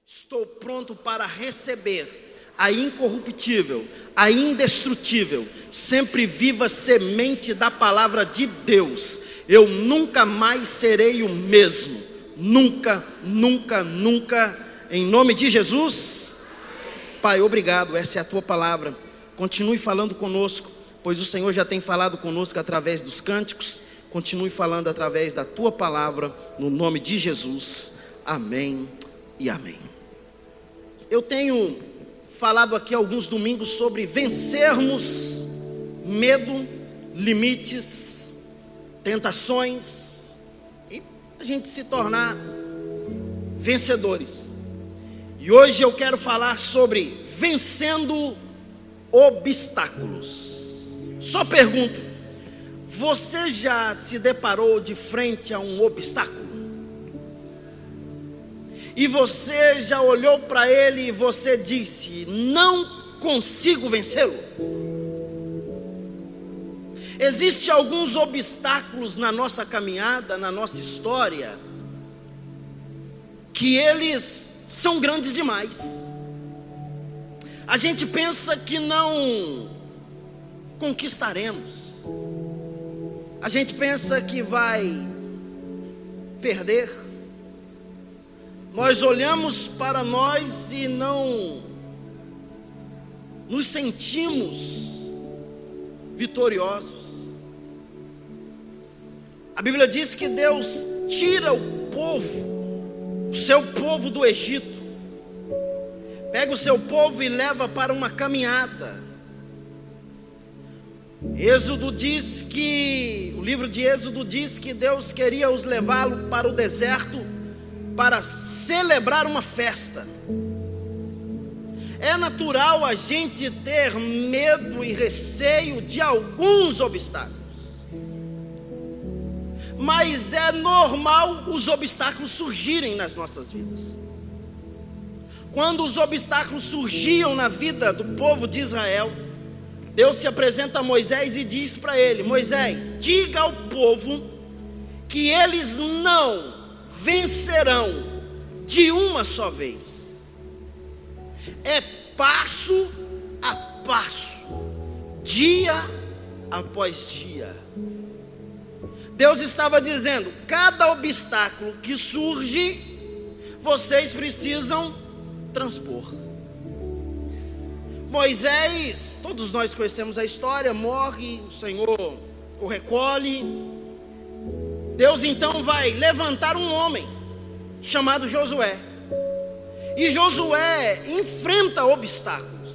Estou pronto para receber a incorruptível, a indestrutível, sempre viva semente da palavra de Deus. Eu nunca mais serei o mesmo. Nunca, nunca, nunca. Em nome de Jesus. Pai, obrigado. Essa é a tua palavra. Continue falando conosco, pois o Senhor já tem falado conosco através dos cânticos. Continue falando através da tua palavra, no nome de Jesus. Amém e amém. Eu tenho falado aqui alguns domingos sobre vencermos medo, limites, tentações e a gente se tornar vencedores. E hoje eu quero falar sobre vencendo obstáculos. Só pergunto: você já se deparou de frente a um obstáculo? E você já olhou para ele e você disse: não consigo vencê-lo? Existem alguns obstáculos na nossa caminhada, na nossa história, que eles são grandes demais. A gente pensa que não conquistaremos. A gente pensa que vai perder. Nós olhamos para nós e não nos sentimos vitoriosos. A Bíblia diz que Deus tira o seu povo do Egito, pega o seu povo e leva para uma caminhada. O livro de Êxodo diz que Deus queria os levá-lo para o deserto para celebrar uma festa. É natural a gente ter medo e receio de alguns obstáculos, mas é normal os obstáculos surgirem nas nossas vidas. Quando os obstáculos surgiam na vida do povo de Israel, Deus se apresenta a Moisés e diz para ele: Moisés, diga ao povo que eles não vencerão de uma só vez. É passo a passo, dia após dia. Deus estava dizendo: cada obstáculo que surge, vocês precisam transpor. Moisés, todos nós conhecemos a história, morre, o Senhor o recolhe. Deus então vai levantar um homem chamado Josué. E Josué enfrenta obstáculos.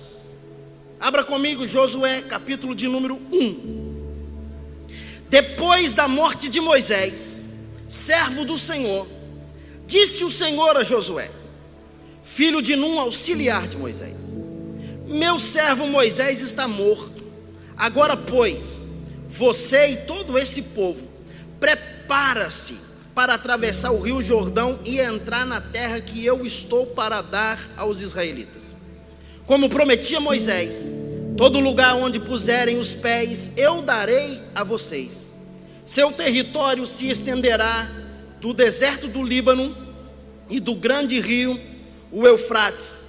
Abra comigo Josué, capítulo de número 1. Depois da morte de Moisés, servo do Senhor, disse o Senhor a Josué, filho de Num, auxiliar de Moisés: meu servo Moisés está morto. Agora, pois, você e todo esse povo, prepara-se para atravessar o rio Jordão e entrar na terra que eu estou para dar aos israelitas. Como prometi a Moisés, todo lugar onde puserem os pés, eu darei a vocês. Seu território se estenderá do deserto do Líbano e do grande rio, o Eufrates,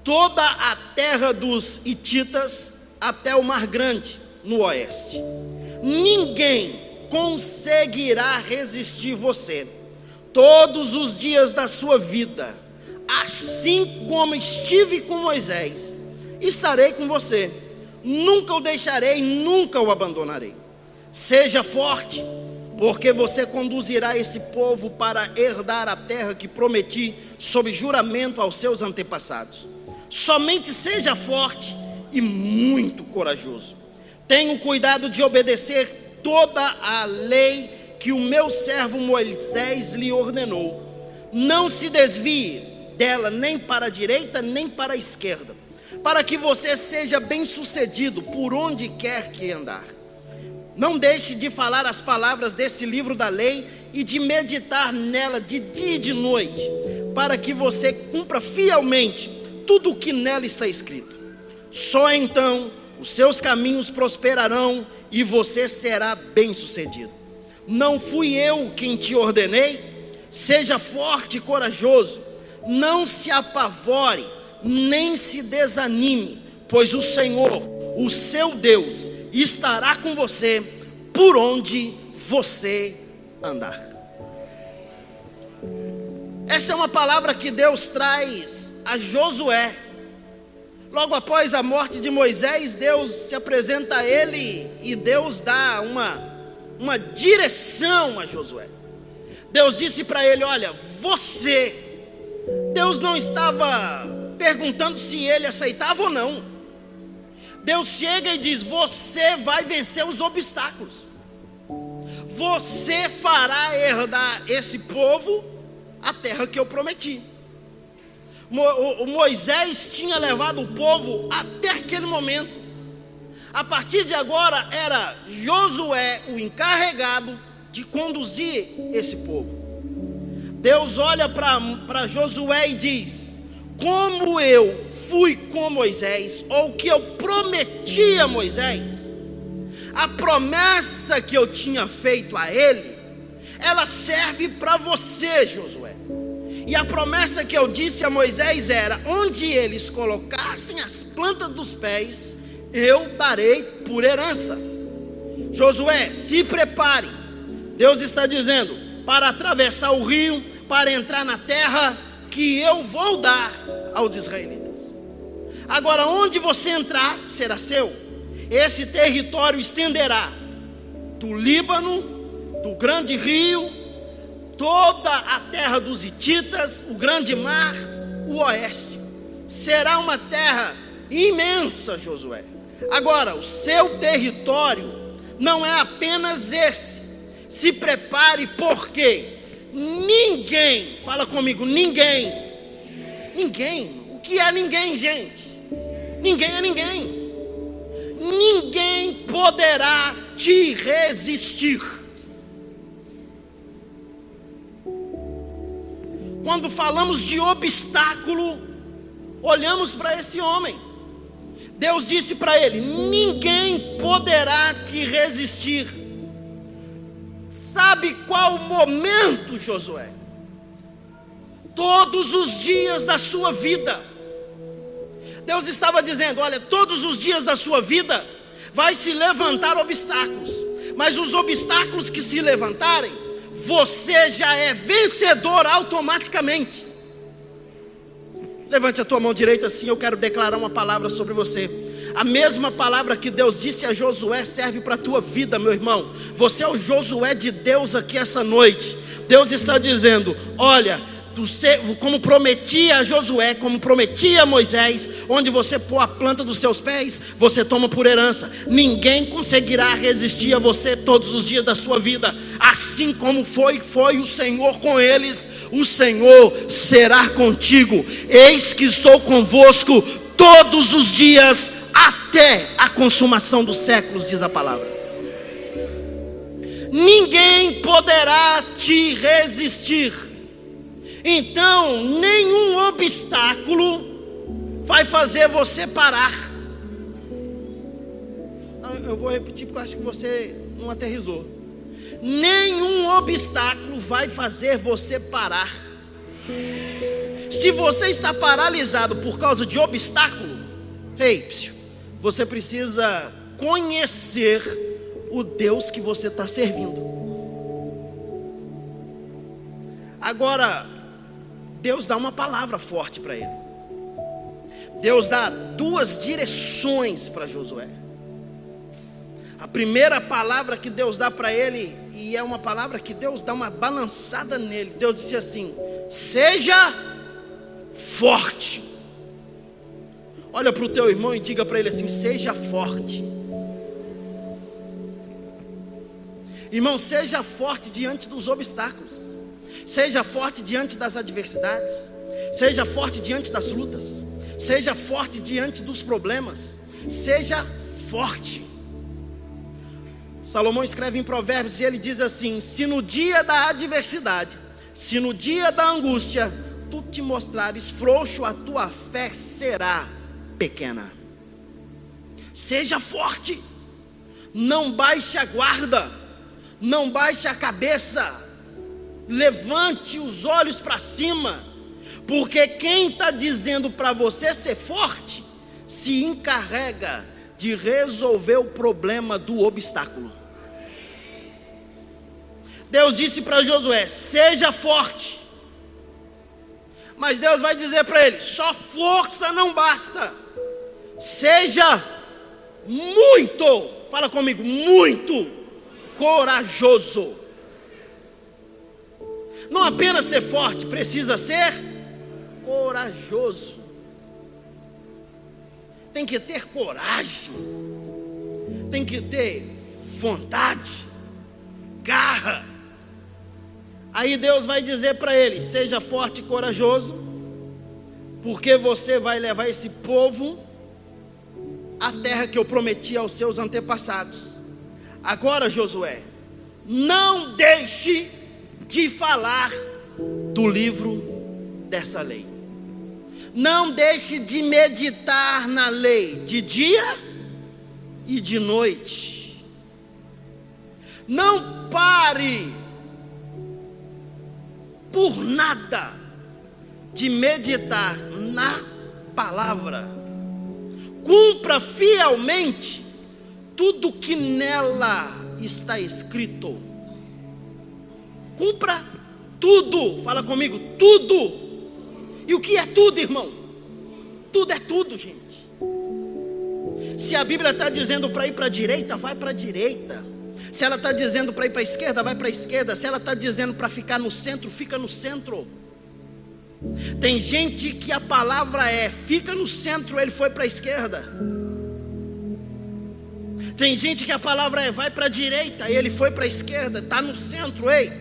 toda a terra dos hititas até o Mar Grande, no oeste. Ninguém conseguirá resistir você todos os dias da sua vida. Assim como estive com Moisés, estarei com você. Nunca o deixarei, nunca o abandonarei. Seja forte, porque você conduzirá esse povo para herdar a terra que prometi sob juramento aos seus antepassados. Somente seja forte e muito corajoso. Tenha cuidado de obedecer toda a lei que o meu servo Moisés lhe ordenou. Não se desvie dela nem para a direita nem para a esquerda, para que você seja bem sucedido por onde quer que andar. Não deixe de falar as palavras desse livro da lei e de meditar nela de dia e de noite, para que você cumpra fielmente tudo o que nela está escrito. Só então os seus caminhos prosperarão e você será bem-sucedido. Não fui eu quem te ordenei? Seja forte e corajoso. não se apavore, nem se desanime, pois o Senhor, o seu Deus, estará com você por onde você andar. Essa é uma palavra que Deus traz a Josué. Logo após a morte de Moisés, Deus se apresenta a ele e Deus dá uma direção a Josué. Deus disse para ele: olha, Deus não estava perguntando se ele aceitava ou não. Deus chega e diz: você vai vencer os obstáculos, você fará herdar esse povo a terra que eu prometi. Moisés tinha levado o povo até aquele momento. A partir de agora era Josué o encarregado de conduzir esse povo. Deus olha para Josué e diz: como eu fui com Moisés, ou que eu prometi a Moisés, a promessa que eu tinha feito a ele, ela serve para você, Josué. E a promessa que eu disse a Moisés era: onde eles colocassem as plantas dos pés, eu darei por herança. Josué, se prepare. Deus está dizendo para atravessar o rio, para entrar na terra que eu vou dar aos israelitas. Agora, onde você entrar, será seu. Esse território estenderá do Líbano, do grande rio, toda a terra dos hititas, o grande mar, o oeste. Será uma terra imensa, Josué. Agora, o seu território não é apenas esse. Se prepare, porque ninguém, fala comigo, ninguém. O que é ninguém, gente? Ninguém é ninguém. Ninguém poderá te resistir. Quando falamos de obstáculo, olhamos para esse homem. Deus disse para ele: ninguém poderá te resistir. Sabe qual o momento, Josué? Todos os dias da sua vida. Deus estava dizendo: olha, todos os dias da sua vida vai se levantar obstáculos, mas os obstáculos que se levantarem, você já é vencedor automaticamente. Levante a tua mão direita assim, eu quero declarar uma palavra sobre você. A mesma palavra que Deus disse a Josué serve para a tua vida, meu irmão. Você é o Josué de Deus aqui essa noite. Deus está dizendo: olha, como prometi a Josué, como prometi a Moisés, onde você pôr a planta dos seus pés, você toma por herança. Ninguém conseguirá resistir a você todos os dias da sua vida. Assim como foi o Senhor com eles, o Senhor será contigo. Eis que estou convosco todos os dias, até a consumação dos séculos, diz a palavra. Ninguém poderá te resistir. Então, nenhum obstáculo vai fazer você parar. Eu vou repetir porque eu acho que você não aterrizou. Nenhum obstáculo vai fazer você parar. Se você está paralisado por causa de obstáculo, você precisa conhecer o Deus que você está servindo. Agora, Deus dá uma palavra forte para ele. Deus dá duas direções para Josué. A primeira palavra que Deus dá para ele, e é uma palavra que Deus dá uma balançada nele. Deus disse assim: seja forte. Olha para o teu irmão e diga para ele assim: seja forte. Irmão, seja forte diante dos obstáculos. Seja forte diante das adversidades. Seja forte diante das lutas. Seja forte diante dos problemas. Seja forte. Salomão escreve em Provérbios e ele diz assim: se no dia da adversidade, se no dia da angústia, tu te mostrares frouxo, a tua fé será pequena. Seja forte. Não baixe a guarda. Não baixe a cabeça. Levante os olhos para cima, Porque quem está dizendo para você ser forte, se encarrega de resolver o problema do obstáculo. Deus disse para Josué: seja forte. Mas Deus vai dizer para ele: só força não basta. Seja muito, fala comigo, muito corajoso. Não apenas ser forte, precisa ser corajoso. Tem que ter coragem, tem que ter vontade, garra. Aí Deus vai dizer para ele: seja forte e corajoso, porque você vai levar esse povo à terra que eu prometi aos seus antepassados. Agora, Josué, não deixe de falar do livro dessa lei. Não deixe de meditar na lei de dia e de noite. Não pare por nada de meditar na palavra. Cumpra fielmente tudo que nela está escrito. Cumpra tudo. Fala comigo, tudo. E o que é tudo, irmão? Tudo é tudo, gente. Se a Bíblia está dizendo para ir para a direita, vai para a direita. Se ela está dizendo para ir para a esquerda, vai para a esquerda. Se ela está dizendo para ficar no centro, fica no centro. Tem gente que a palavra é: fica no centro, ele foi para a esquerda. Tem gente que a palavra é: vai para a direita, ele foi para a esquerda. Está no centro. Ei,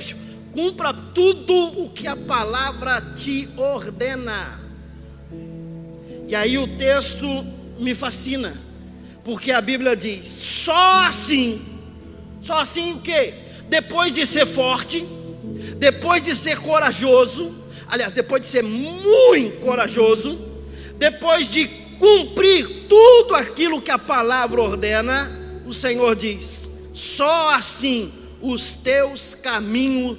cumpra tudo o que a palavra te ordena. E aí o texto me fascina, porque a Bíblia diz: só assim o quê? Depois de ser forte, depois de ser corajoso, aliás, depois de ser muito corajoso, depois de cumprir tudo aquilo que a palavra ordena, o Senhor diz: só assim os teus caminhos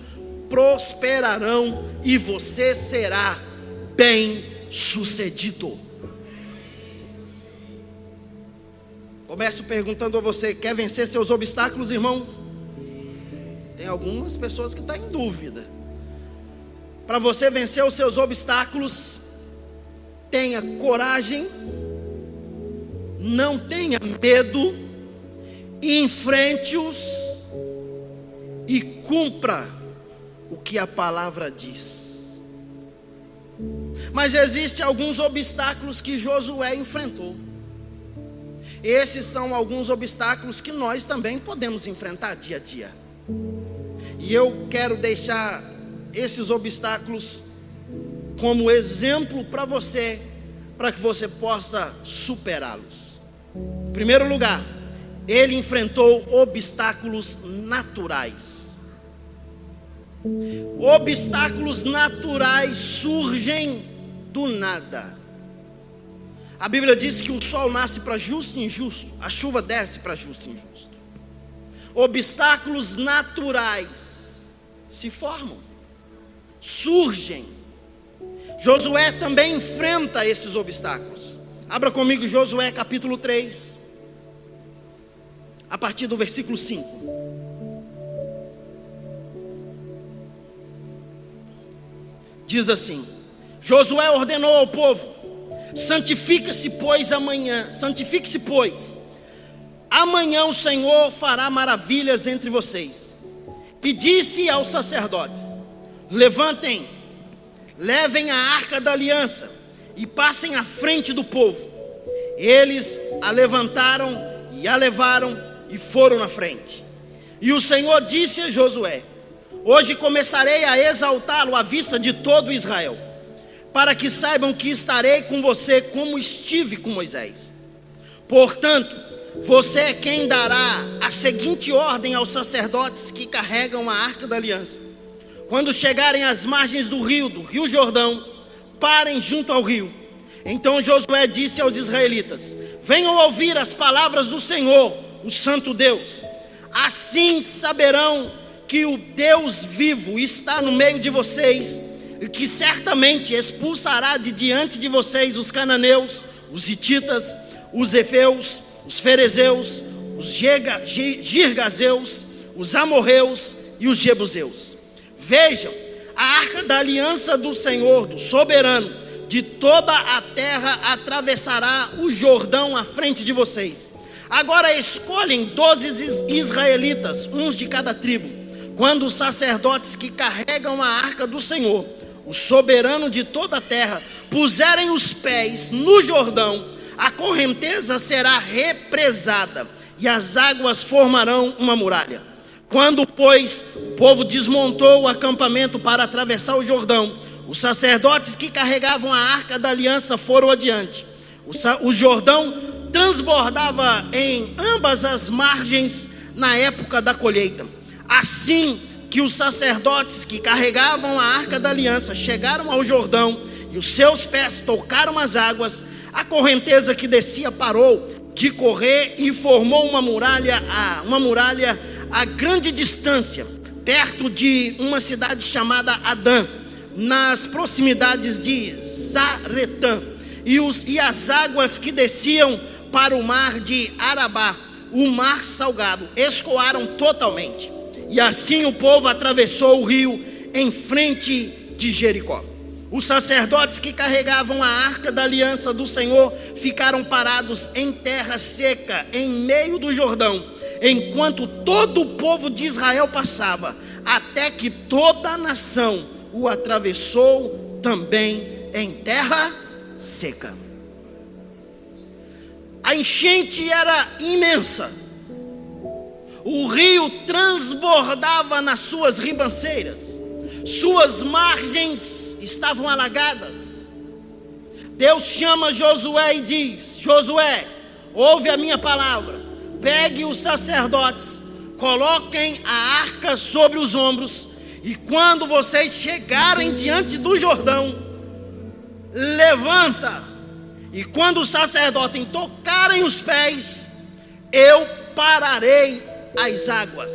prosperarão e você será bem sucedido. Começo perguntando a você: quer vencer seus obstáculos, irmão? Tem algumas pessoas que estão em dúvida. Para você vencer os seus obstáculos, tenha coragem, não tenha medo, enfrente-os e cumpra o que a palavra diz. Mas existem alguns obstáculos que Josué enfrentou. Esses são alguns obstáculos que nós também podemos enfrentar dia a dia. E eu quero deixar esses obstáculos como exemplo para você, para que você possa superá-los. Em primeiro lugar, ele enfrentou obstáculos naturais. Obstáculos naturais surgem do nada. A Bíblia diz que o sol nasce para justo e injusto, a chuva desce para justo e injusto. Obstáculos naturais se formam, surgem. Josué também enfrenta esses obstáculos. Abra comigo Josué capítulo 3, a partir do versículo 5. Diz assim: Josué ordenou ao povo: santifique-se, pois, amanhã o Senhor fará maravilhas entre vocês. E disse aos sacerdotes: levantem, levem a arca da aliança e passem à frente do povo. Eles a levantaram e a levaram e foram na frente. E o Senhor disse a Josué: hoje começarei a exaltá-lo à vista de todo Israel, para que saibam que estarei com você como estive com Moisés. Portanto, você é quem dará a seguinte ordem aos sacerdotes que carregam a arca da aliança: quando chegarem às margens do rio Jordão, parem junto ao rio. Então Josué disse aos israelitas: venham ouvir as palavras do Senhor, o Santo Deus. Assim saberão que o Deus vivo está no meio de vocês, que certamente expulsará de diante de vocês os cananeus, os hititas, os efeus, os ferezeus, os girgazeus, os amorreus e os jebuseus. Vejam, a arca da aliança do Senhor, do soberano, de toda a terra atravessará o Jordão à frente de vocês. Agora escolhem 12 israelitas, uns de cada tribo, quando os sacerdotes que carregam a arca do Senhor, o soberano de toda a terra, puserem os pés no Jordão, a correnteza será represada e as águas formarão uma muralha. Quando, pois, o povo desmontou o acampamento para atravessar o Jordão, os sacerdotes que carregavam a arca da aliança foram adiante. O Jordão transbordava em ambas as margens na época da colheita. Assim que os sacerdotes que carregavam a arca da aliança chegaram ao Jordão e os seus pés tocaram as águas, a correnteza que descia parou de correr e formou uma muralha a grande distância, perto de uma cidade chamada Adã, nas proximidades de Zaretã. E as águas que desciam para o mar de Arabá, o mar salgado, escoaram totalmente. E assim o povo atravessou o rio em frente de Jericó. Os sacerdotes que carregavam a arca da aliança do Senhor ficaram parados em terra seca, em meio do Jordão, enquanto todo o povo de Israel passava, até que toda a nação o atravessou também em terra seca. A enchente era imensa. O rio transbordava nas suas ribanceiras, suas margens estavam alagadas. Deus chama Josué e diz: Josué, ouve a minha palavra, pegue os sacerdotes, coloquem a arca sobre os ombros, e quando vocês chegarem diante do Jordão, levanta, e quando os sacerdotes tocarem os pés, eu pararei as águas.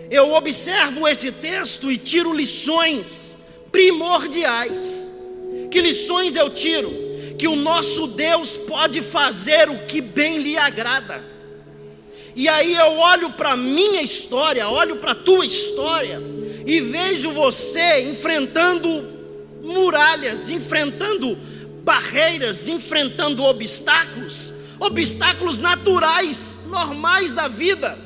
Eu observo esse texto e tiro lições primordiais. Que lições eu tiro? Que o nosso Deus pode fazer o que bem lhe agrada. E aí eu olho para a minha história, olho para a tua história, e vejo você enfrentando muralhas, enfrentando barreiras, enfrentando obstáculos naturais, normais da vida,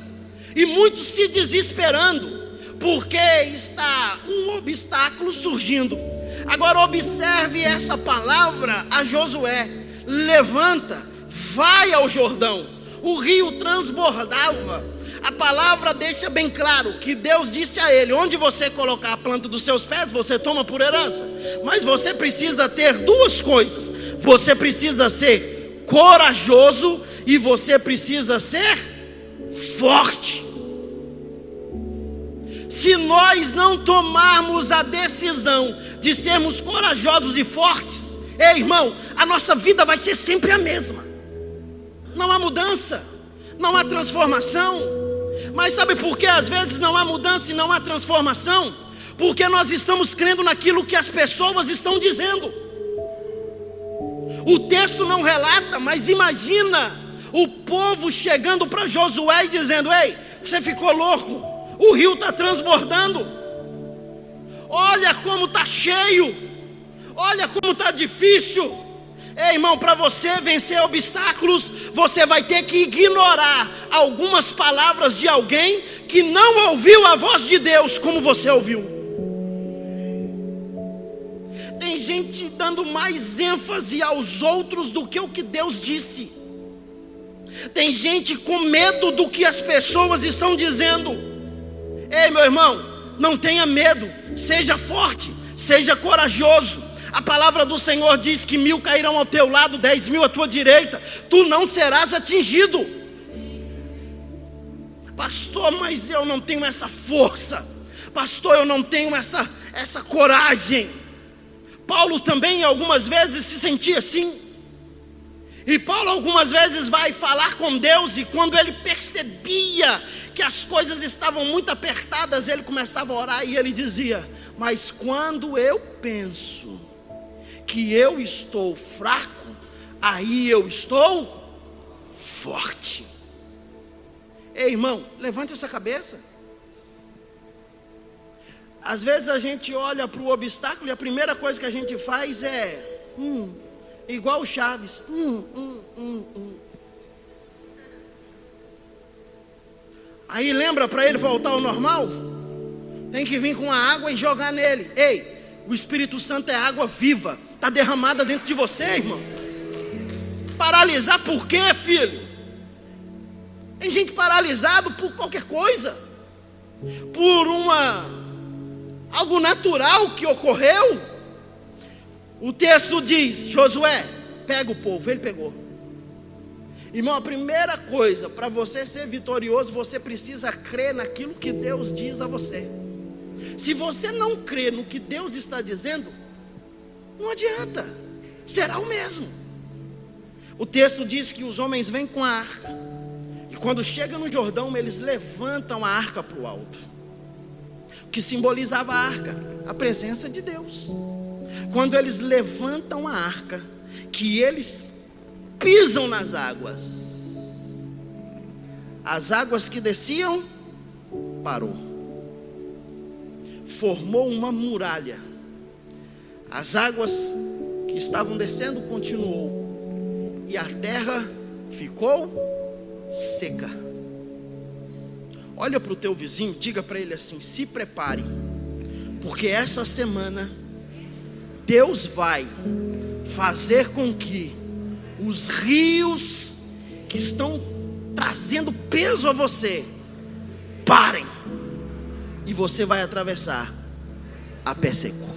e muitos se desesperando, porque está um obstáculo surgindo. Agora observe essa palavra a Josué: levanta, vai ao Jordão. O rio transbordava. A palavra deixa bem claro que Deus disse a ele: onde você colocar a planta dos seus pés, você toma por herança. Mas você precisa ter duas coisas: você precisa ser corajoso e você precisa ser forte. Se nós não tomarmos a decisão de sermos corajosos e fortes, ei, irmão, a nossa vida vai ser sempre a mesma. Não há mudança, não há transformação. Mas sabe por que às vezes não há mudança e não há transformação? Porque nós estamos crendo naquilo que as pessoas estão dizendo. O texto não relata, mas imagina o povo chegando para Josué e dizendo: ei, você ficou louco, o rio está transbordando, olha como está cheio, olha como está difícil. Ei, irmão, para você vencer obstáculos, você vai ter que ignorar algumas palavras de alguém que não ouviu a voz de Deus como você ouviu. Tem gente dando mais ênfase aos outros do que o que Deus disse. Tem gente com medo do que as pessoas estão dizendo. Ei, meu irmão, não tenha medo, seja forte, seja corajoso. A palavra do Senhor diz que 1000 cairão ao teu lado, 10.000 à tua direita, tu não serás atingido. Pastor, mas eu não tenho essa força. Pastor, eu não tenho essa coragem. Paulo também algumas vezes se sentia assim. E Paulo algumas vezes vai falar com Deus, e quando ele percebia que as coisas estavam muito apertadas, ele começava a orar e ele dizia: Mas quando eu penso que eu estou fraco, aí eu estou forte. Ei, irmão, levante essa cabeça. Às vezes a gente olha para o obstáculo e a primeira coisa que a gente faz é igual o Chaves. Aí lembra, para ele voltar ao normal, tem que vir com a água e jogar nele. Ei, o Espírito Santo é água viva, está derramada dentro de você, irmão. Paralisar por quê, filho? Tem gente paralisado por qualquer coisa, por algo natural que ocorreu. O texto diz: Josué, pega o povo. Ele pegou. Irmão, a primeira coisa, para você ser vitorioso, você precisa crer naquilo que Deus diz a você. Se você não crê no que Deus está dizendo, não adianta, será o mesmo. O texto diz que os homens vêm com a arca, e quando chegam no Jordão, eles levantam a arca para o alto. O que simbolizava a arca? A presença de Deus. Quando eles levantam a arca, que eles pisam nas águas, as águas que desciam, parou, formou uma muralha. As águas que estavam descendo continuou, e a terra ficou seca. Olha para o teu vizinho, diga para ele assim: se prepare, porque essa semana Deus vai fazer com que os rios que estão trazendo peso a você parem, e você vai atravessar a pé seco.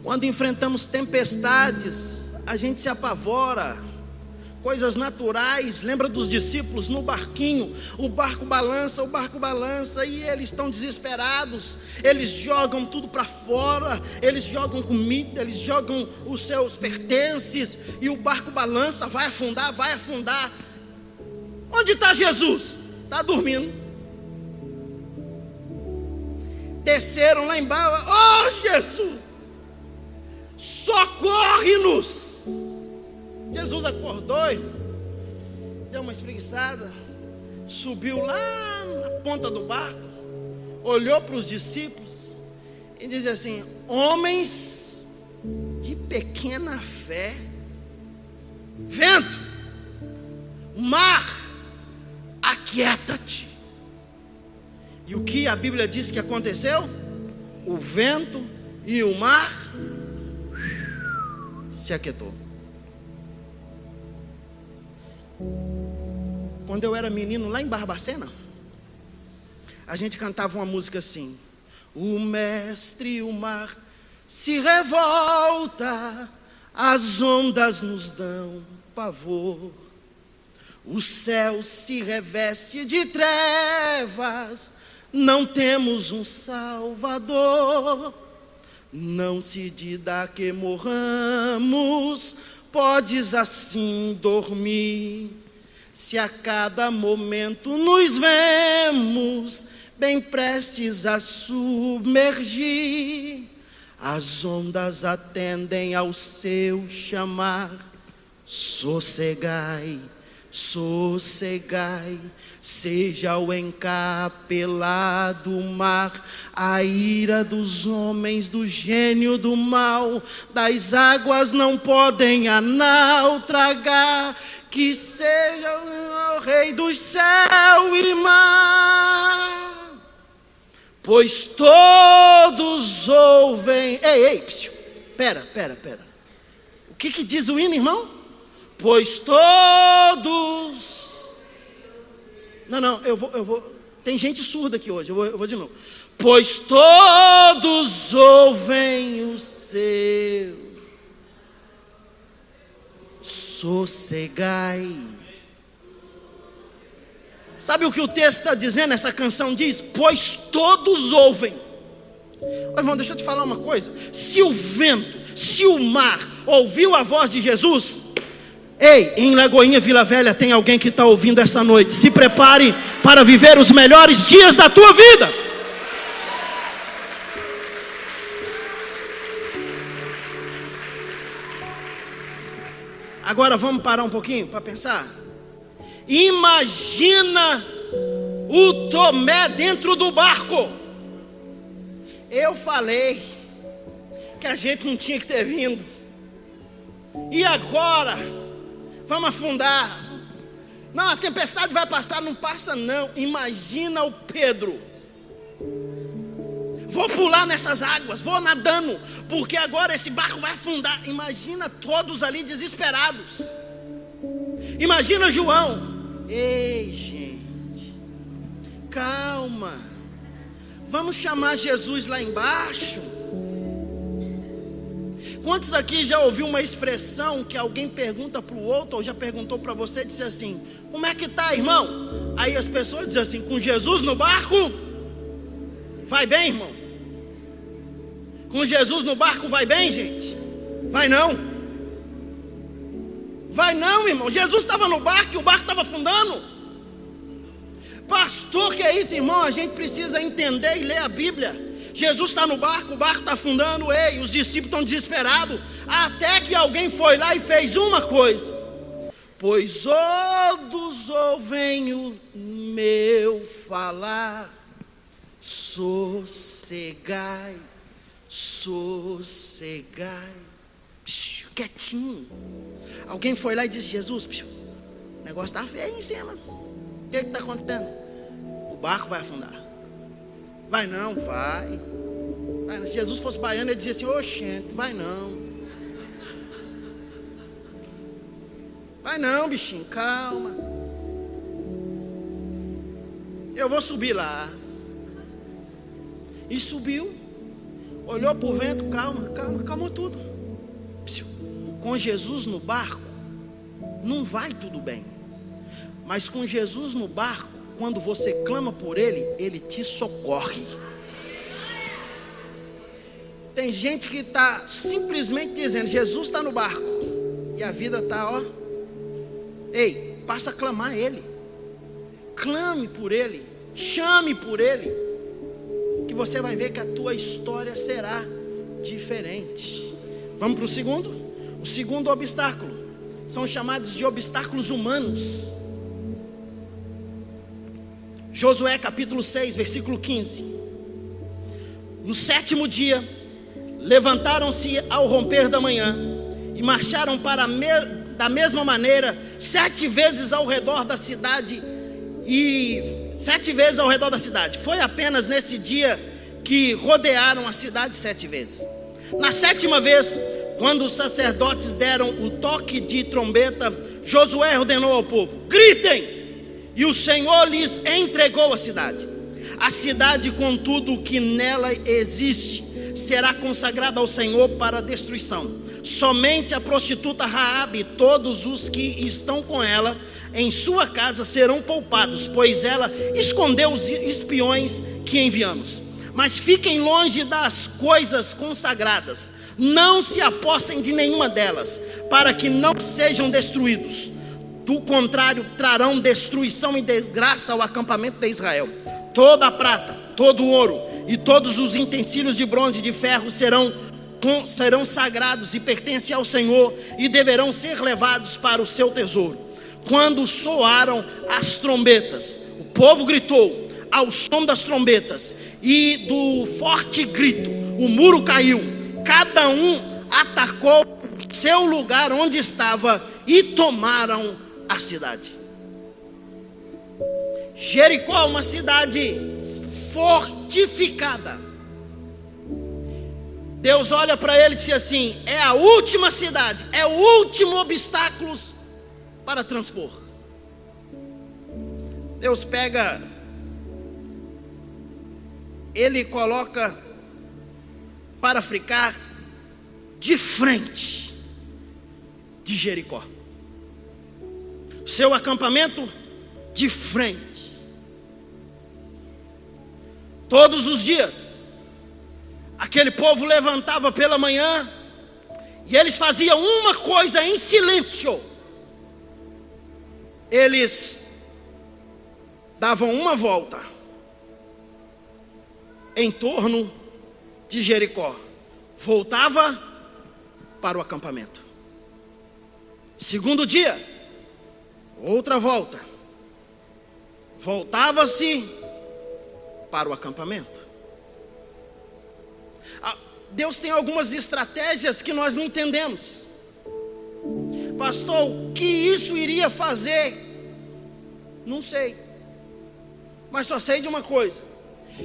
Quando enfrentamos tempestades, a gente se apavora. Coisas naturais, lembra dos discípulos no barquinho, o barco balança e eles estão desesperados, eles jogam tudo para fora, eles jogam comida, eles jogam os seus pertences, e o barco balança, vai afundar. Onde está Jesus? Está dormindo. Desceram lá embaixo: oh Jesus, socorre-nos. Jesus acordou, deu uma espreguiçada, subiu lá na ponta do barco, olhou para os discípulos e disse assim: homens de pequena fé, vento, mar, aquieta-te. E o que a Bíblia diz que aconteceu? O vento e o mar se aquietou. Quando eu era menino lá em Barbacena, a gente cantava uma música assim: o mestre e o mar se revolta, as ondas nos dão pavor, o céu se reveste de trevas, não temos um Salvador. Não se diga que morramos, podes assim dormir, se a cada momento nos vemos bem prestes a submergir. As ondas atendem ao seu chamar. Sossegai, sossegai, seja o encapelado mar, a ira dos homens, do gênio do mal, das águas não podem a nau tragar, que seja o rei dos céu e mar, pois todos ouvem. Ei, pera, o que diz o hino, irmão? Pois todos... Não, eu vou. Tem gente surda aqui hoje, eu vou de novo. Pois todos ouvem o seu. Sossegai. Sabe o que o texto está dizendo? Essa canção diz: pois todos ouvem. Ô, irmão, deixa eu te falar uma coisa. Se o vento Se o mar ouviu a voz de Jesus, ei, em Lagoinha, Vila Velha, tem alguém que está ouvindo essa noite. Se prepare para viver os melhores dias da tua vida. Agora vamos parar um pouquinho para pensar. Imagina o Tomé dentro do barco. Eu falei que a gente não tinha que ter vindo. E agora? Vamos afundar. Não, a tempestade vai passar. Não passa não. Imagina o Pedro. Vou pular nessas águas, vou nadando, porque agora esse barco vai afundar. Imagina todos ali desesperados. Imagina João. Ei, gente, calma. Vamos chamar Jesus lá embaixo. Quantos aqui já ouviu uma expressão que alguém pergunta para o outro, ou já perguntou para você, disse assim: como é que tá, irmão? Aí as pessoas dizem assim: com Jesus no barco, vai bem, irmão? Com Jesus no barco vai bem, gente? Vai não. Vai não, irmão. Jesus estava no barco e o barco estava afundando. Pastor, que é isso, irmão? A gente precisa entender e ler a Bíblia. Jesus está no barco, o barco está afundando. Ei, os discípulos estão desesperados. Até que alguém foi lá e fez uma coisa: pois todos ouvem o meu falar, sossegai, sossegai. Psiu, quietinho. Alguém foi lá e disse: Jesus, psiu, o negócio está feio em cima. O que está acontecendo? O barco vai afundar. Vai não, vai. Se Jesus fosse baiano, ele dizia assim: oxente, vai não. Vai não, bichinho, calma. Eu vou subir lá. E subiu. Olhou para o vento, calmou tudo. Com Jesus no barco, não vai tudo bem. Mas com Jesus no barco, quando você clama por Ele, Ele te socorre. Tem gente que está simplesmente dizendo: Jesus está no barco, e a vida está, ó. Ei, passa a clamar Ele. Clame por Ele, chame por Ele, que você vai ver que a tua história será diferente. Vamos para o segundo? O segundo obstáculo são chamados de obstáculos humanos. Josué capítulo 6, versículo 15. No 7º dia, levantaram-se ao romper da manhã e marcharam da mesma maneira 7 vezes ao redor da cidade. E 7 vezes ao redor da cidade. Foi apenas nesse dia que rodearam a cidade 7 vezes. Na 7ª vez, quando os sacerdotes deram o toque de trombeta, Josué ordenou ao povo: gritem! E o Senhor lhes entregou a cidade. A cidade, com tudo o que nela existe, será consagrada ao Senhor para destruição. Somente a prostituta Raabe e todos os que estão com ela em sua casa serão poupados, pois ela escondeu os espiões que enviamos. Mas fiquem longe das coisas consagradas, não se apossem de nenhuma delas, para que não sejam destruídos. Do contrário, trarão destruição e desgraça ao acampamento de Israel. Toda a prata, todo o ouro e todos os utensílios de bronze e de ferro serão sagrados e pertencem ao Senhor, e deverão ser levados para o seu tesouro. Quando soaram as trombetas, o povo gritou ao som das trombetas, e do forte grito o muro caiu. Cada um atacou seu lugar onde estava e tomaram a cidade. Jericó, uma cidade fortificada. Deus olha para ele e diz assim: é a última cidade, é o último obstáculo para transpor. Deus pega, Ele coloca para ficar de frente de Jericó. Seu acampamento de frente. Todos os dias, aquele povo levantava pela manhã, E eles faziam uma coisa em silêncio. Eles davam uma volta em torno de Jericó. Voltava para o acampamento. Segundo dia, outra volta. Voltava-se para o acampamento. Deus tem algumas estratégias que nós não entendemos. Pastor, o que isso iria fazer? Não sei. Mas só sei de uma coisa: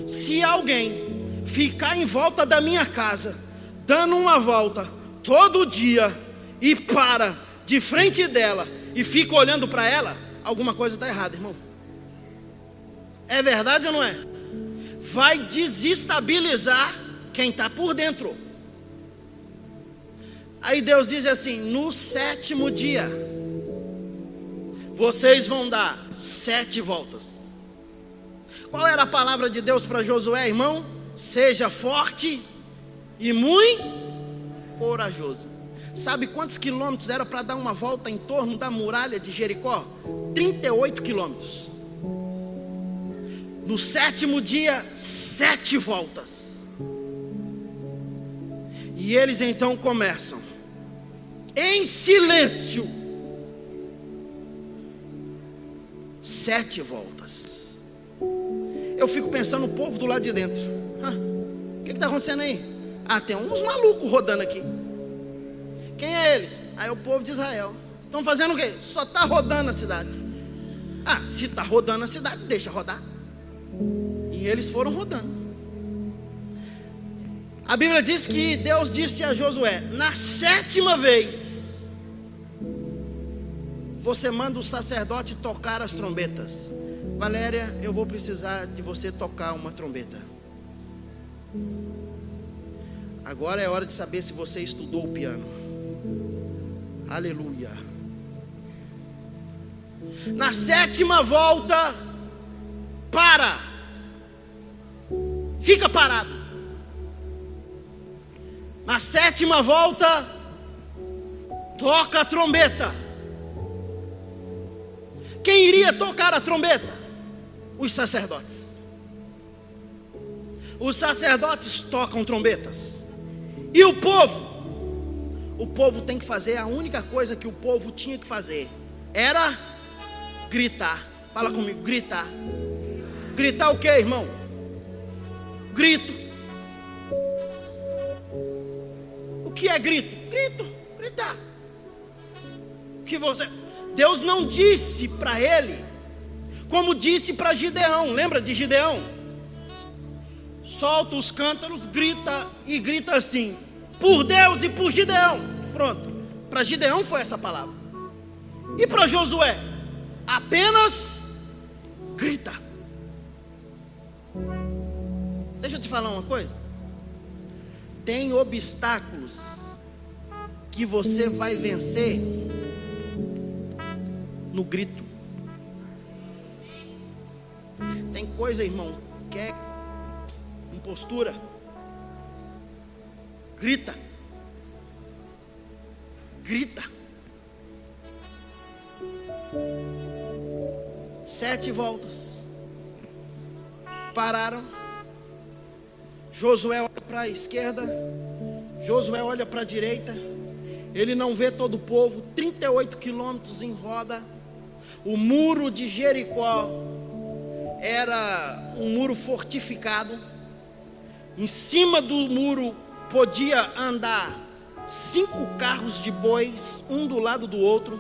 se alguém ficar em volta da minha casa, dando uma volta todo dia, e para de frente dela e fica olhando para ela, alguma coisa está errada, irmão. É verdade ou não é? Vai desestabilizar quem está por dentro. Aí Deus diz assim: no 7º dia, vocês vão dar 7 voltas. Qual era a palavra de Deus para Josué, irmão? Seja forte e muito corajoso. Sabe quantos quilômetros era para dar uma volta em torno da muralha de Jericó? 38 quilômetros. No 7º dia, 7 voltas. E eles então começam, em silêncio, 7 voltas. Eu fico pensando no povo do lado de dentro. O que está acontecendo aí? Tem uns malucos rodando aqui. Quem é eles? É o povo de Israel. Estão fazendo o quê? Só está rodando a cidade. Se está rodando a cidade, deixa rodar. E eles foram rodando. A Bíblia diz que Deus disse a Josué: na 7ª vez, você manda o sacerdote tocar as trombetas. Valéria, eu vou precisar de você tocar uma trombeta. Agora é hora de saber se você estudou o piano. Aleluia. Na 7ª volta, fica parado. Na 7ª volta, toca a trombeta. Quem iria tocar a trombeta? Os sacerdotes. Os sacerdotes tocam trombetas. E o povo? O povo tem que fazer, a única coisa que o povo tinha que fazer era gritar. Fala comigo, gritar. Gritar o que, irmão? Grito. O que é grito? Gritar. Deus não disse para ele, como disse para Gideão. Lembra de Gideão? Solta os cântaros, grita e grita assim: por Deus e por Gideão. Pronto. Para Gideão foi essa palavra. E para Josué? Apenas grita. Deixa eu te falar uma coisa. Tem obstáculos que você vai vencer no grito. Tem coisa, irmão, que é impostura. Grita. 7 voltas. Pararam. Josué olha para a esquerda, Josué olha para a direita. Ele não vê todo o povo. 38 quilômetros em roda. O muro de Jericó era um muro fortificado. Em cima do muro podia andar 5 carros de bois, um do lado do outro.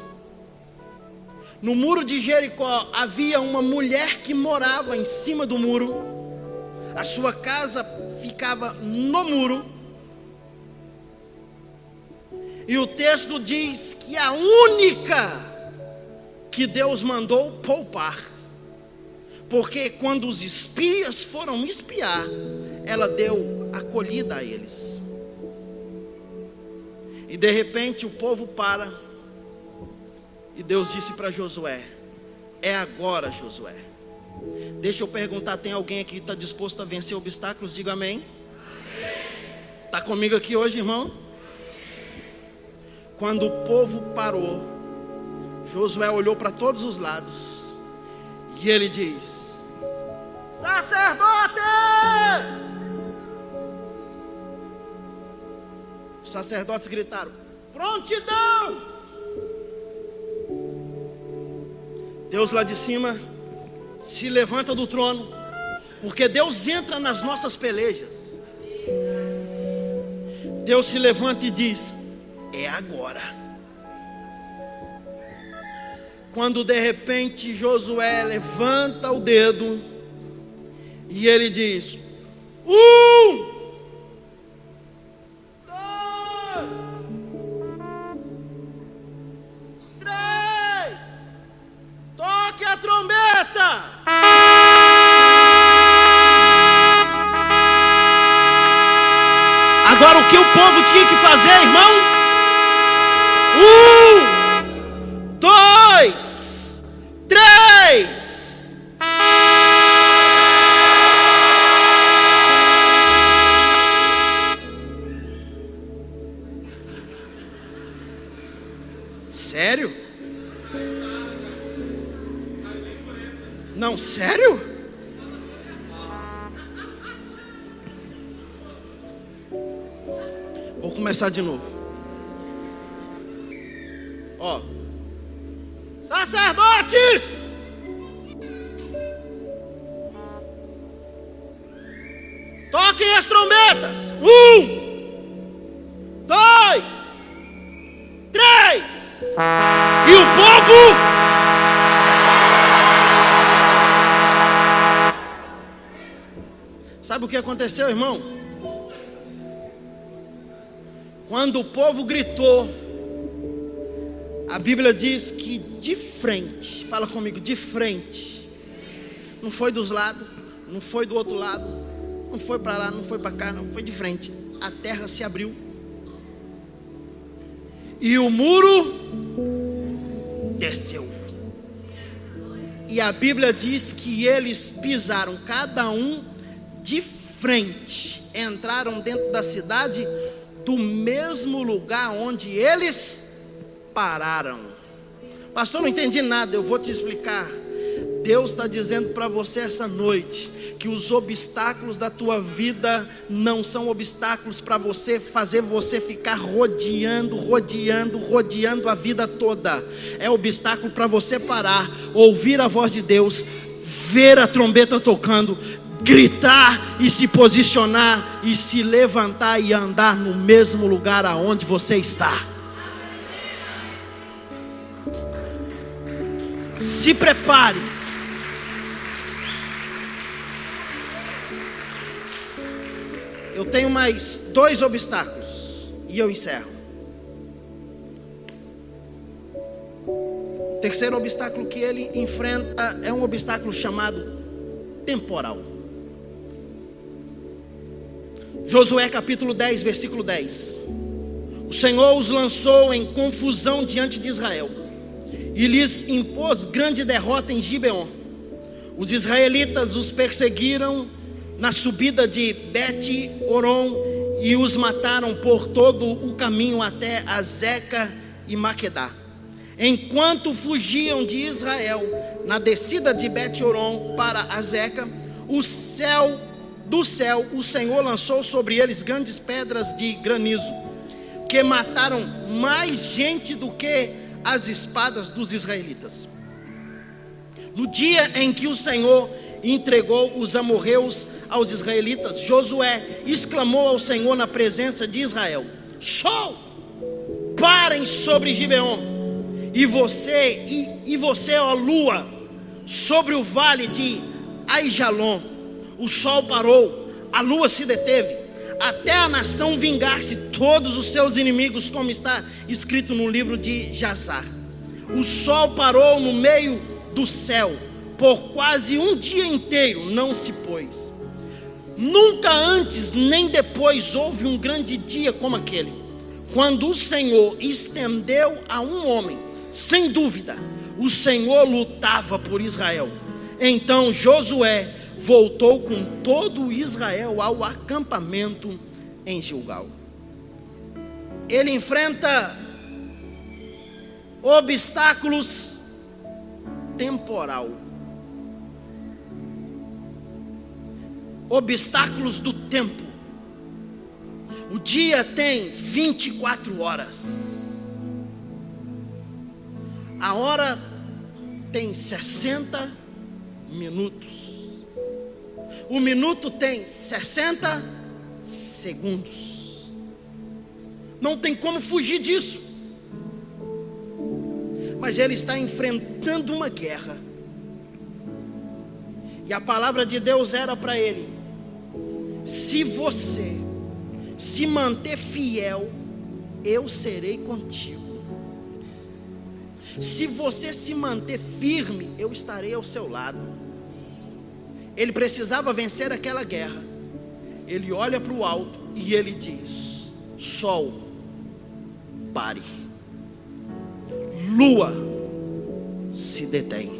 No muro de Jericó havia uma mulher que morava em cima do muro. A sua casa ficava no muro. E o texto diz que a única que Deus mandou poupar, porque quando os espias foram espiar, ela deu acolhida a eles. E de repente o povo para. E Deus disse para Josué: é agora, Josué. Deixa eu perguntar, tem alguém aqui que está disposto a vencer obstáculos? Diga amém. Está comigo aqui hoje, irmão? Quando o povo parou, Josué olhou para todos os lados e ele diz: sacerdote! Os sacerdotes gritaram: prontidão! Deus lá de cima se levanta do trono, porque Deus entra nas nossas pelejas. Deus se levanta e diz: é agora. Quando de repente Josué levanta o dedo e ele diz: 1, 2, 3, toque a trombeta. Agora o que o povo tinha que fazer, irmão? 1, 2, 3. Sério? Não, sério? Vou começar de novo. Ó, sacerdotes, toquem as trombetas. 1, 2, 3. E o povo sabe o que aconteceu, irmão? Quando o povo gritou, a Bíblia diz que de frente, fala comigo, de frente, não foi dos lados, não foi do outro lado, não foi para lá, não foi para cá, não foi de frente. A terra se abriu e o muro desceu. E a Bíblia diz que eles pisaram cada um de frente, entraram dentro da cidade do mesmo lugar onde eles pararam. Pastor, não entendi nada, eu vou te explicar. Deus está dizendo para você essa noite que os obstáculos da tua vida não são obstáculos para você fazer você ficar rodeando a vida toda. É obstáculo para você parar, ouvir a voz de Deus, ver a trombeta tocando, gritar e se posicionar e se levantar e andar no mesmo lugar aonde você está. Se prepare. Eu tenho mais 2 obstáculos e eu encerro. O terceiro obstáculo que ele enfrenta é um obstáculo chamado temporal. Josué capítulo 10, versículo 10. O Senhor os lançou em confusão diante de Israel e lhes impôs grande derrota em Gibeon. Os israelitas os perseguiram na subida de Bet-Horon e os mataram por todo o caminho até Azeca e Maquedá. Enquanto fugiam de Israel na descida de Bet-Horon para Azeca, do céu o Senhor lançou sobre eles grandes pedras de granizo, que mataram mais gente do que as espadas dos israelitas. No dia em que o Senhor entregou os amorreus aos israelitas, Josué exclamou ao Senhor na presença de Israel: sol, parem sobre Gibeon, e você, ó lua, sobre o vale de Aijalon. O sol parou, a lua se deteve, até a nação vingar-se todos os seus inimigos, como está escrito no livro de Jazar. O sol parou no meio do céu, por quase um dia inteiro não se pôs. Nunca antes nem depois houve um grande dia como aquele, quando o Senhor estendeu a um homem. Sem dúvida, o Senhor lutava por Israel. Então Josué voltou com todo Israel ao acampamento em Gilgal. Ele enfrenta obstáculos temporal. Obstáculos do tempo. O dia tem 24 horas. A hora tem 60 minutos. O minuto tem 60 segundos. Não tem como fugir disso. Mas ele está enfrentando uma guerra. E a palavra de Deus era para ele: se você se manter fiel, eu serei contigo. Se você se manter firme, eu estarei ao seu lado. Ele precisava vencer aquela guerra. Ele olha para o alto e ele diz: sol, pare. Lua, se detém.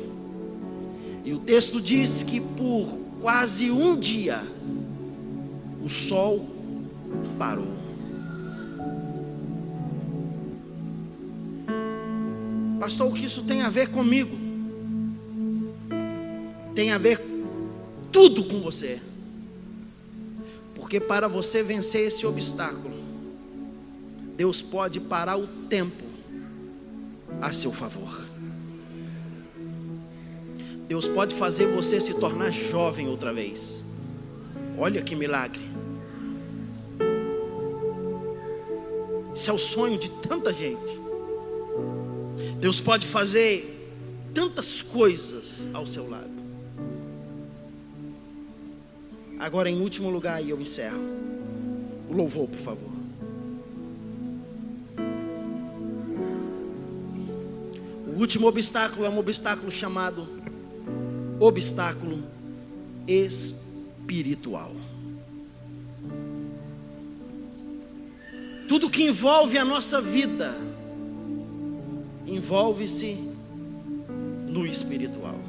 E o texto diz que por quase um dia o sol parou. Pastor, o que isso tem a ver comigo? Tem a ver tudo com você. Porque para você vencer esse obstáculo, Deus pode parar o tempo a seu favor. Deus pode fazer você se tornar jovem outra vez. Olha que milagre. Isso é o sonho de tanta gente. Deus pode fazer tantas coisas ao seu lado. Agora, em último lugar, e eu encerro. O louvor, por favor. O último obstáculo é um obstáculo chamado obstáculo espiritual. Tudo que envolve a nossa vida envolve-se no espiritual.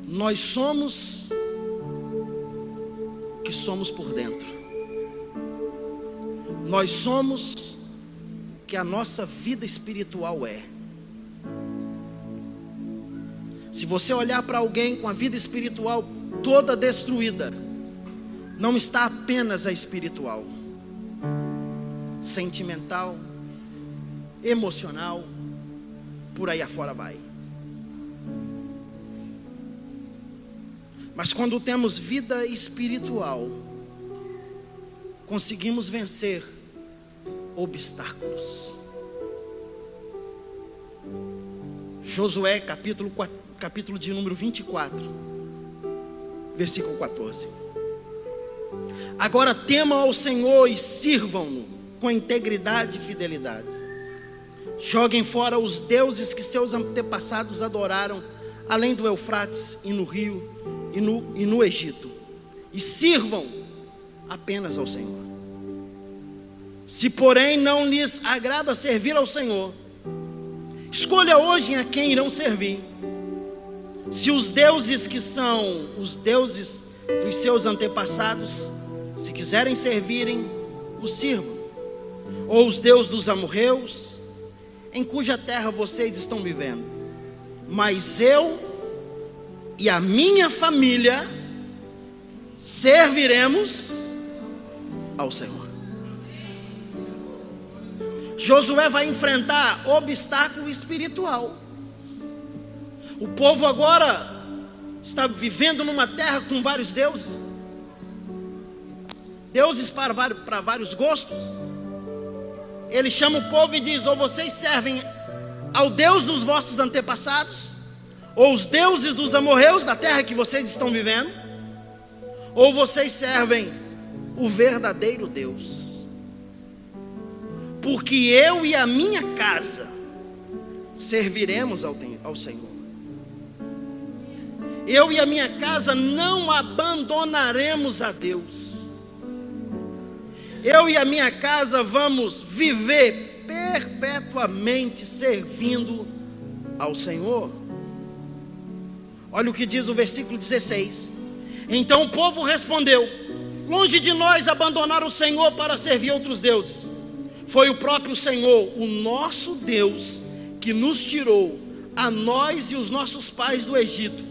Nós somos o que somos por dentro. Nós somos o que a nossa vida espiritual é. Se você olhar para alguém com a vida espiritual toda destruída, não está apenas a espiritual, sentimental, emocional, por aí afora vai. Mas quando temos vida espiritual, conseguimos vencer obstáculos. Josué capítulo de número 24, versículo 14. Agora temam ao Senhor e sirvam-no com integridade e fidelidade. Joguem fora os deuses que seus antepassados adoraram, além do Eufrates e no rio e no Egito, e sirvam apenas ao Senhor. Se porém não lhes agrada servir ao Senhor, escolha hoje a quem irão servir. Se os deuses que são os deuses dos seus antepassados, se quiserem servirem, os sirvam. Ou os deuses dos amorreus, em cuja terra vocês estão vivendo. Mas eu e a minha família serviremos ao Senhor. Josué vai enfrentar obstáculo espiritual. O povo agora está vivendo numa terra com vários deuses. Deuses para vários gostos. Ele chama o povo e diz: ou vocês servem ao Deus dos vossos antepassados, ou os deuses dos amorreus da terra que vocês estão vivendo, ou vocês servem o verdadeiro Deus. Porque eu e a minha casa serviremos ao Senhor. Eu e a minha casa não abandonaremos a Deus. Eu e a minha casa vamos viver perpetuamente servindo ao Senhor. Olha o que diz o versículo 16. Então o povo respondeu: longe de nós abandonar o Senhor para servir outros deuses. Foi o próprio Senhor, o nosso Deus, que nos tirou, a nós e os nossos pais do Egito,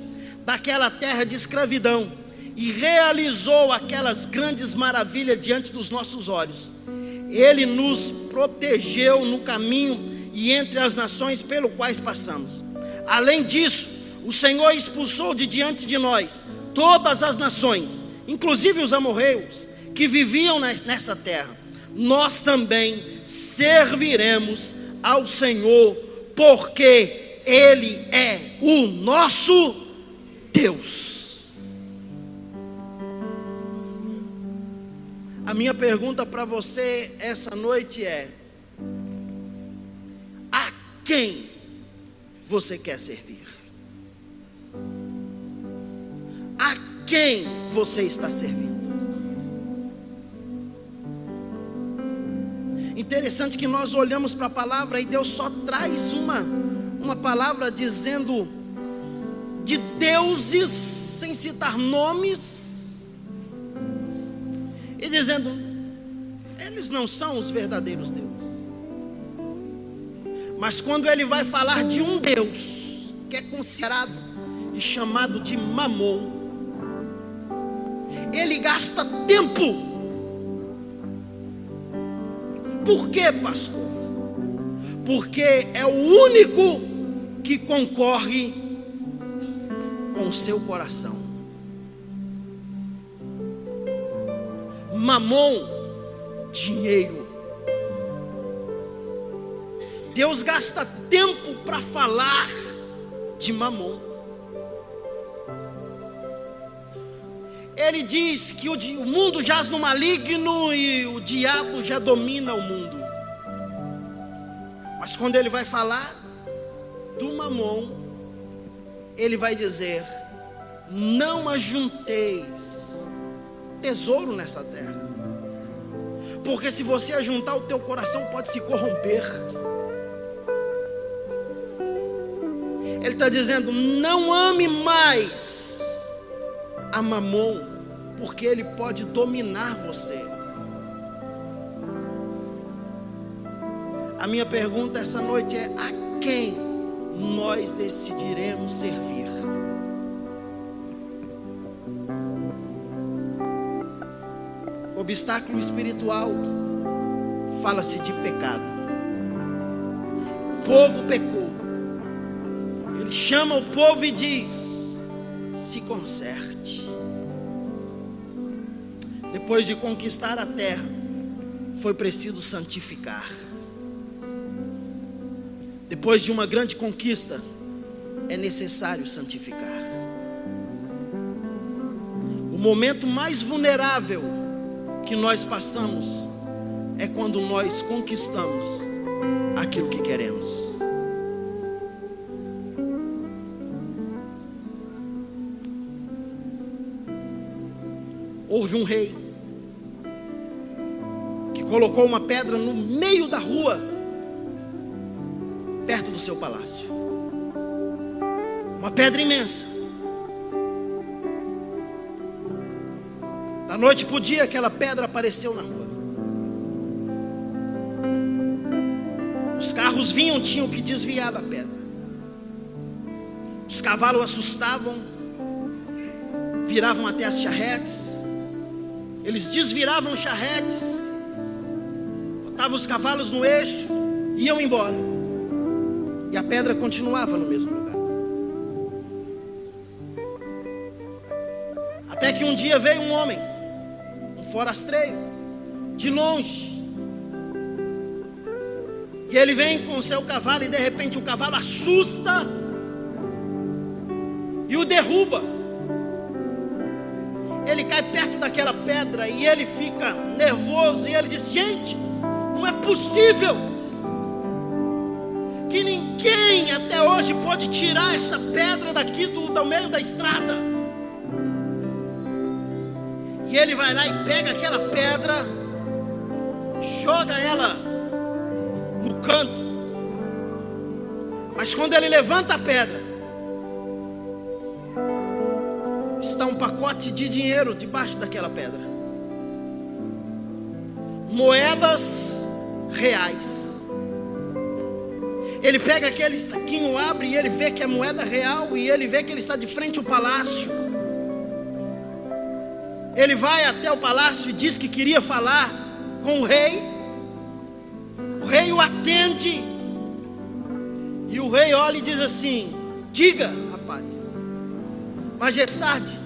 daquela terra de escravidão, e realizou aquelas grandes maravilhas diante dos nossos olhos. Ele nos protegeu no caminho e entre as nações pelo quais passamos. Além disso, o Senhor expulsou de diante de nós todas as nações, inclusive os amorreus, que viviam nessa terra. Nós também serviremos ao Senhor, porque Ele é o nosso Deus. A minha pergunta para você essa noite é: a quem você quer servir? A quem você está servindo? Interessante que nós olhamos para a palavra e Deus só traz uma palavra dizendo de deuses, sem citar nomes, e dizendo, eles não são os verdadeiros deuses. Mas quando ele vai falar de um Deus, que é considerado e chamado de Mamon, ele gasta tempo. Por quê, pastor? Porque é o único que concorre com o seu coração. Mamon, dinheiro. Deus gasta tempo para falar de Mamon. Ele diz que o mundo jaz no maligno e o diabo já domina o mundo. Mas quando ele vai falar do Mamon, ele vai dizer: não ajunteis tesouro nessa terra, porque se você ajuntar, o teu coração pode se corromper. Ele está dizendo: não ame mais a Mamon, porque ele pode dominar você. A minha pergunta essa noite é: a quem nós decidiremos servir? Obstáculo espiritual, fala-se de pecado. O povo pecou. Ele chama o povo e diz: se conserte. Depois de conquistar a terra, foi preciso santificar. Depois de uma grande conquista, é necessário santificar. O momento mais vulnerável que nós passamos é quando nós conquistamos aquilo que queremos. Houve um rei que colocou uma pedra no meio da rua, perto do seu palácio. Uma pedra imensa. Da noite para o dia, aquela pedra apareceu na rua. Os carros vinham, tinham que desviar da pedra. Os cavalos assustavam, viravam até as charretes. Eles desviravam os charretes, botavam os cavalos no eixo, iam embora. E a pedra continuava no mesmo lugar. Até que um dia veio um homem, um forasteiro, de longe. E ele vem com o seu cavalo e de repente o cavalo assusta e o derruba. Ele cai perto daquela pedra e ele fica nervoso. E ele diz: gente, não é possível que ninguém até hoje pode tirar essa pedra daqui do meio da estrada. E ele vai lá e pega aquela pedra, joga ela no canto. Mas quando ele levanta a pedra, está um pacote de dinheiro debaixo daquela pedra. Moedas reais. Ele pega aquele estaquinho, abre e ele vê que é moeda real, e ele vê que ele está de frente ao palácio. Ele vai até o palácio e diz que queria falar com o rei. O rei o atende, e o rei olha e diz assim: diga, rapaz. Majestade,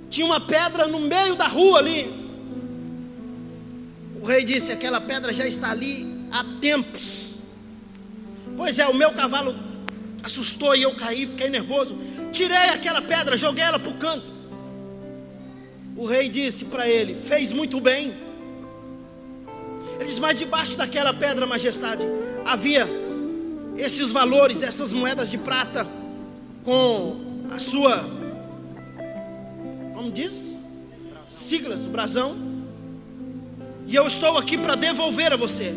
tinha uma pedra no meio da rua ali. O rei disse: aquela pedra já está ali há tempos. Pois é, o meu cavalo assustou e eu caí, fiquei nervoso. Tirei aquela pedra, joguei ela para o canto. O rei disse para ele: fez muito bem. Ele disse: mas debaixo daquela pedra, majestade, havia esses valores, essas moedas de prata, com a sua, como diz? Siglas, o brasão. E eu estou aqui para devolver a você.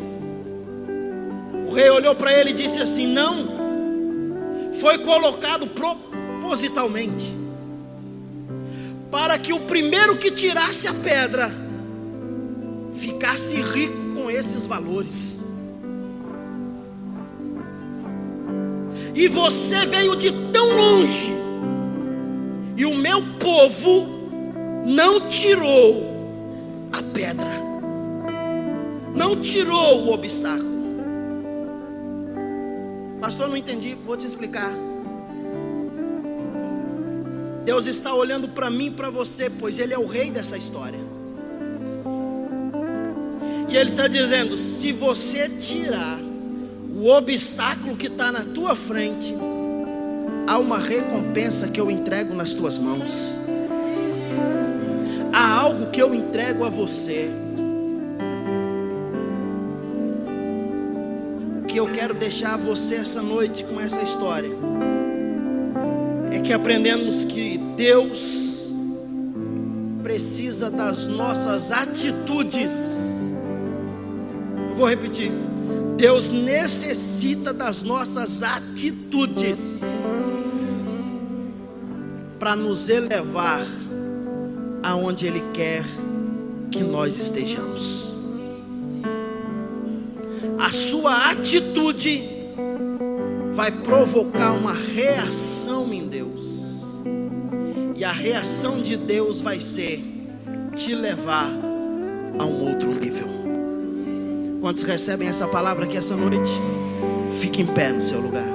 O rei olhou para ele e disse assim: não, foi colocado propositalmente, para que o primeiro que tirasse a pedra ficasse rico com esses valores. E você veio de tão longe, e o meu povo não tirou a pedra, não tirou o obstáculo. Pastor, não entendi, vou te explicar. Deus está olhando para mim e para você, pois Ele é o rei dessa história. E Ele está dizendo: se você tirar o obstáculo que está na tua frente, há uma recompensa que eu entrego nas tuas mãos. Há algo que eu entrego a você. O que eu quero deixar a você essa noite com essa história é que aprendemos que Deus precisa das nossas atitudes. Eu vou repetir: Deus necessita das nossas atitudes para nos elevar aonde Ele quer que nós estejamos. A sua atitude vai provocar uma reação em Deus, e a reação de Deus vai ser te levar a um outro nível. Quantos recebem essa palavra aqui essa noite? Fique em pé no seu lugar.